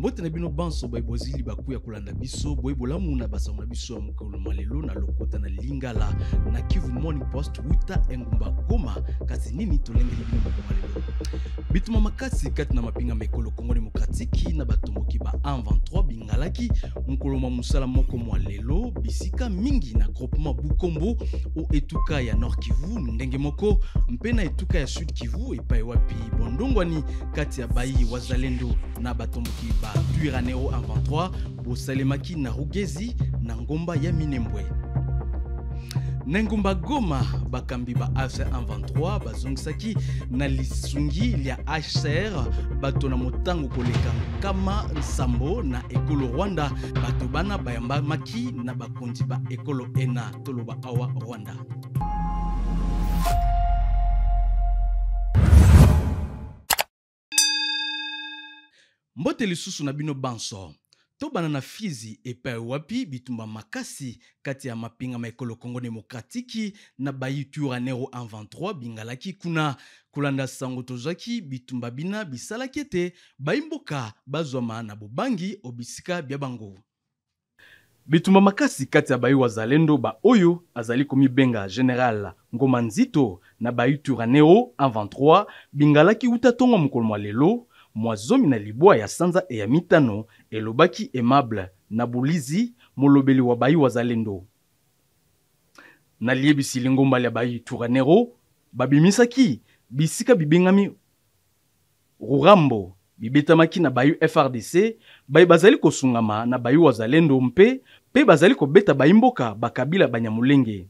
Mbote na bino banso baibozili bakuya kulanda biso boyebolamu na basamuna biso mukolo malelo na lokota na Lingala na Kivu Morning Post wuta engumba Goma kasi nini tolengeli bino mukolo malelo bituma makasi kati na mapinga mekolo Kongo Demokratiki na batomboki ba 123 bingalaki mukolo musala moko mwa lelo bisika mingi na groupement Bukombo o etuka ya Nord Kivu ndenge moko mpe na etuka ya Sud Kivu epai wapi bondongwani kati ya bayi wazalendo na batomboki ba Twirwaneho 123 bosalemaki na Rugezi na ngomba ya Minembwe. Nengumba Goma bakambi ba AFC 123 bazongisaki na lisungi lya HCR bato na motango koleka kama nsambo na ekolo Rwanda bato bana bayamba maki na bakonzi ba ekolo ENA toloba awa Rwanda. Mbote lisusu na bino banso tobana na Fizi epai wapi bitumba makasi kati ya mapinga maekolo Kongo Demokratiki na bayi Twirwaneho 123 bingalaki kuna kulanda sango tozaki bitumba bina bisalaki ete bayimboka bazwama na bobangi obisika bya bango. Bitumba makasi kati ya bayi wazalendo ba oyo azali komibenga General Ngoma Nzito na bayi Twirwaneho 123 bingalaki uta tongo mukolo mwa lelo mwazomi na libwa ya sanza e ya mitano elobaki Aimable na Bulizi molobeli wa bayi wazalendo. Na liebisi lingomba ya bayi Twirwaneho babimisaki bisika bibengami Rurambo bibetamaki na bayi FRDC bayi bazali kosungama na bayi wazalendo mpe bazali kobeta bayi mboka bakabila banyamulenge.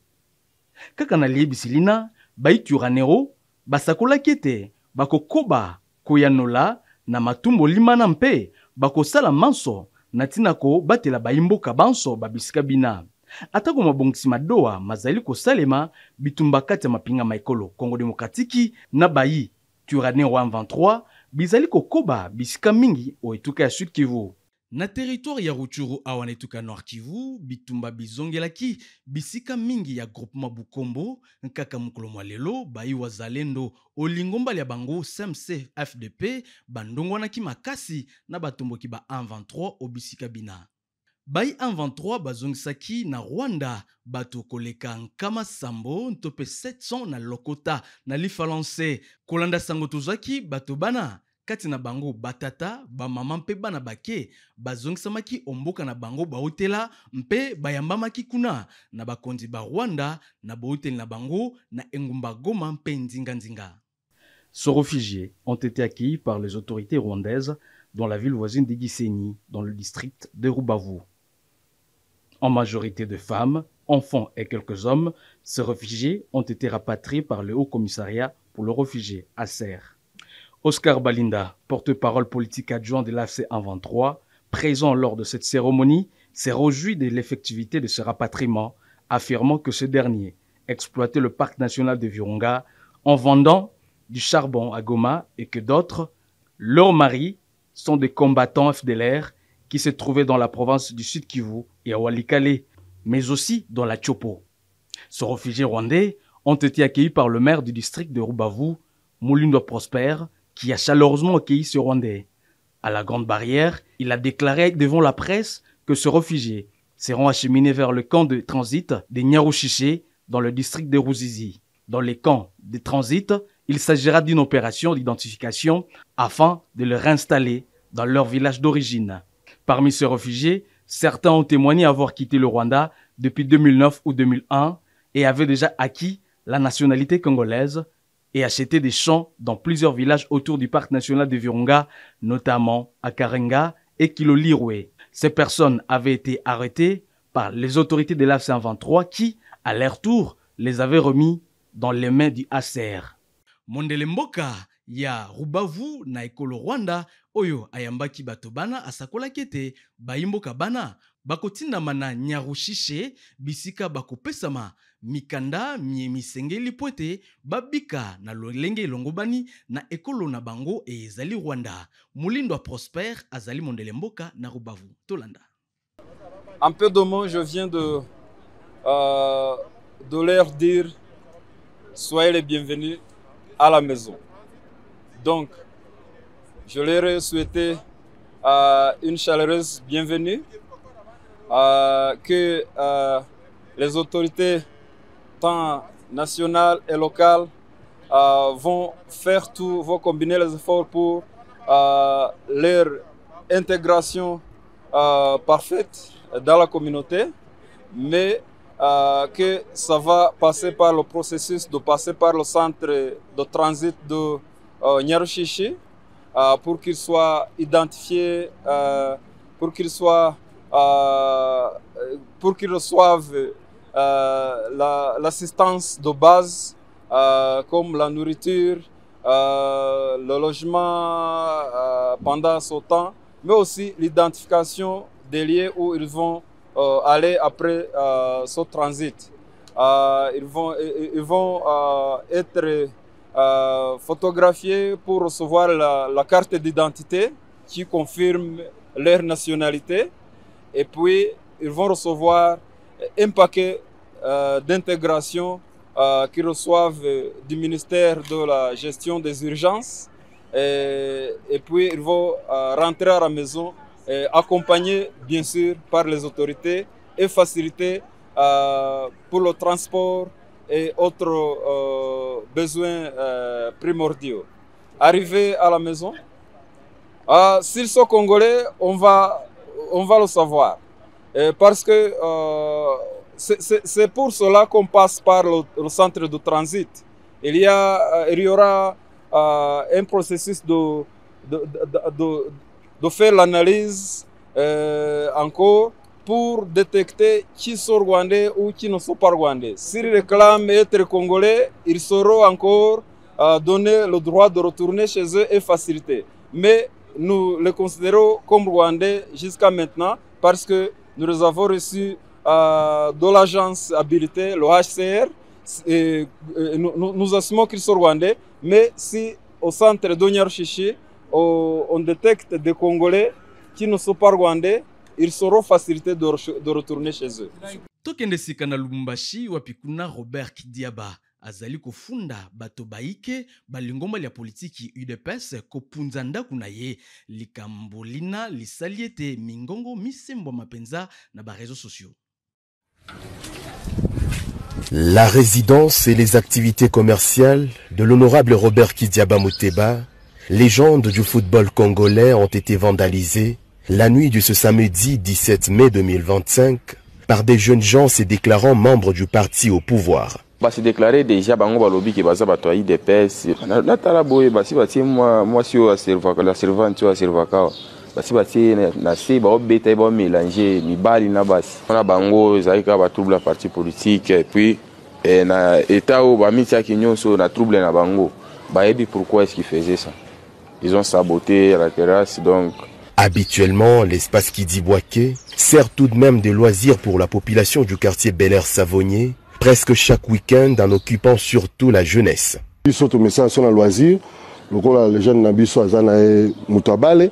Kaka na liebisi lina bayi Twirwaneho basakolaki ete bakokoba koyanola na matumbo limana mpe bakosala manso na tinako batela bayimboka banso babisika bina. Atako mabongisi madoa mazali kosalema bitumba kati ya mapinga maekolo Kongo Demokratiki na bayi Twirwaneho 123 bizali kokoba bisika mingi o etuka ya Sud Kivu. Na territoire ya Rutshuru awa na etuka Nord Kivu bitumba bizongelaki bisika mingi ya groupement Bukombo nkaka mukolo mwa lelo bayi wazalendo olingomba ya bango SMC FDP bandongwanaki makasi na batomboki ba 123 obisika bina. Bayi 123 bazongisaki na Rwanda bato koleka nkama sambo ntope 700 na lokota na lifalance kolanda sango tozaki bato bana kati na bango batata ba mama mpe bana bake bazongisamaki omboka na bango baotela mpe bayambamaki kuna na bakonzi ba Rwanda na baoteli na bango na engumba Goma mpe nzinga. Ces réfugiés ont été accueillis par les autorités rwandaises dans la ville voisine de Gisenyi, dans le district de Rubavu. En majorité de femmes, enfants et quelques hommes, ces réfugiés ont été rapatriés par le Haut Commissariat pour les réfugiés, HCR. Oscar Balinda, porte-parole politique adjoint de l'AFC 123, présent lors de cette cérémonie, s'est réjoui de l'effectivité de ce rapatriement, affirmant que ce dernier exploitait le parc national de Virunga en vendant du charbon à Goma et que d'autres, leurs maris, sont des combattants FDLR qui se trouvaient dans la province du Sud Kivu et à Walikale, mais aussi dans la Tchopo. Ces réfugiés rwandais ont été accueillis par le maire du district de Rubavu, Moulindo Prosper, qui a chaleureusement accueilli ce Rwandais. À la Grande Barrière, il a déclaré devant la presse que ces réfugiés seront acheminés vers le camp de transit de Nyarushishi dans le district de Ruzizi. Dans les camps de transit, il s'agira d'une opération d'identification afin de les réinstaller dans leur village d'origine. Parmi ces réfugiés, certains ont témoigné avoir quitté le Rwanda depuis 2009 ou 2001 et avaient déjà acquis la nationalité congolaise et acheté des champs dans plusieurs villages autour du parc national de Virunga, notamment à Karenga et Kilolirwe. Ces personnes avaient été arrêtées par les autorités de l'AFC 123 qui, à leur tour, les avaient remis dans les mains du HCR. Mondele mboka ya Rubavu na ekolo Rwanda oyo ayambaki bato bana asakolaki ete bayimboka bana bakotindama na Nyarushishi bisika bakopesama mikanda misengeli po ete babika na lolenge elongobani na ekolo na bango ezali Rwanda. Moulindo Prosper azali mondele mboka na Rubavu. Tolanda. En peu de mots, je viens de leur dire soyez les bienvenus à la maison. Donc, je leur ai souhaité une chaleureuse bienvenue, que les autorités tant nationales et locales vont faire tout, vont combiner les efforts pour leur intégration parfaite dans la communauté, mais que ça va passer par le processus de passer par le centre de transit de Nyarushishi pour qu'il soit identifié, pour qu'il soit, pour qu'ils reçoivent l'assistance de base comme la nourriture, le logement pendant ce temps, mais aussi l'identification des lieux où ils vont aller après ce transit. Ils vont être photographiés pour recevoir la carte d'identité qui confirme leur nationalité, et puis ils vont recevoir un paquet d'intégration qu'ils reçoivent du ministère de la gestion des urgences, et puis ils vont rentrer à la maison accompagnés bien sûr par les autorités et facilités pour le transport et autres besoins primordiaux. Arrivés à la maison, s'ils sont congolais, on va le savoir. Parce que c'est pour cela qu'on passe par le centre de transit. Il y aura un processus de faire l'analyse encore pour détecter qui sont rwandais ou qui ne sont pas rwandais. S'ils réclament être congolais, ils seront encore donner le droit de retourner chez eux et facilité. Mais nous les considérons comme rwandais jusqu'à maintenant parce que nous les avons reçus de l'agence habilitée, le HCR, et nous assumons qu'ils sont rwandais, mais si au centre de Nyarushishi, on détecte des Congolais qui ne sont pas rwandais, ils seront facilités de retourner chez eux. Tokende sika na Lubumbashi wapi kuna Robert Kidiaba azali kofunda bato baike balingoma ya politiki UDPS kopunza ndaku na ye likambo lina lisali ete mingongo misembo mapenza na ba réseaux sociaux. La résidence et les activités commerciales de l'honorable Robert Kidiaba Muteba, légende du football congolais, ont été vandalisées la nuit de ce samedi 17 mai 2025 par des jeunes gens se déclarant membres du parti au pouvoir. Bah, c'est déclaré déjà bango balobi ki baza bato ayi DPS na taraboye basi batie moi si o servaka la servante o servaka basi batie na se ba obeta ba mélanger mibali na basi na bango zaika ba trouble la parti politique et puis na état o ba mitia ki nyonso na trouble na bango ba ebi pourquoi est-ce qu'ils faisaient ça. Ils ont saboté la terrasse donc. Habituellement, l'espace Kidiboaké sert tout de même de loisir pour la population du quartier Bel Air Savonnier, presque chaque week-end en occupant surtout la jeunesse. Surtout message sur le loisir, les jeunes n'habitent pas mutabale,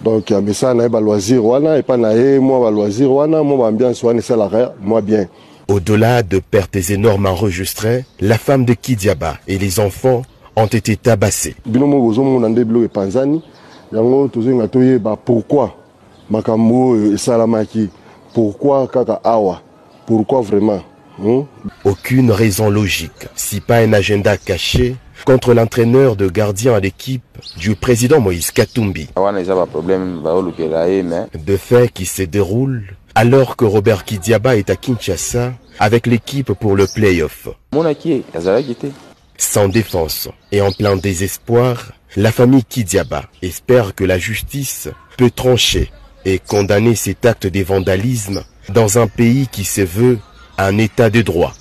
donc il y a message na loisir wana et pas na moi loisir wana moi ambiance wana ça la moi bien. Au-delà de pertes énormes enregistrées, la femme de Kidiaba et les enfants ont été tabassés. Binomo bozo mo ndé bilo e panzani. Pourquoi makambo salamaki, pourquoi kaka awa, pourquoi vraiment Aucune raison logique, si pas un agenda caché contre l'entraîneur de gardien à l'équipe du président Moïse Katumbi. De faits qui se déroulent alors que Robert Kidiaba est à Kinshasa avec l'équipe pour le play-off. Sans défense et en plein désespoir, la famille Kidiaba espère que la justice peut trancher et condamner cet acte de vandalisme dans un pays qui se veut un état de droit.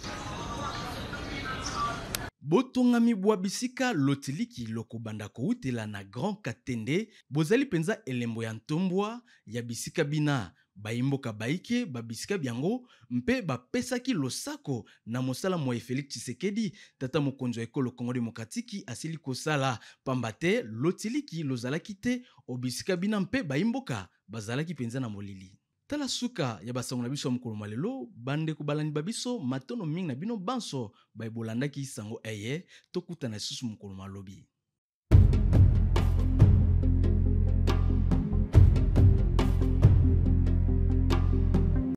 Botongami bwa bisika lotiliki lokobanda koutela na Grand Katende bozali penza elembo ya ntombwa ya bisika bina baimboka baike babisika biango mpe bapesaki losako na mosala moye Félix Tshisekedi tata mokonzi wa ekolo Congo Démocratique asili kosala pambate lotiliki lozalaki te obisika bina mpe baimboka bazalaki penza na molili. Tala suka ya basango na biso mokolo malelo bande kubalani babiso matono mingi na bino banso baibolandaki sango eye tokuta na susu mokolo malobi.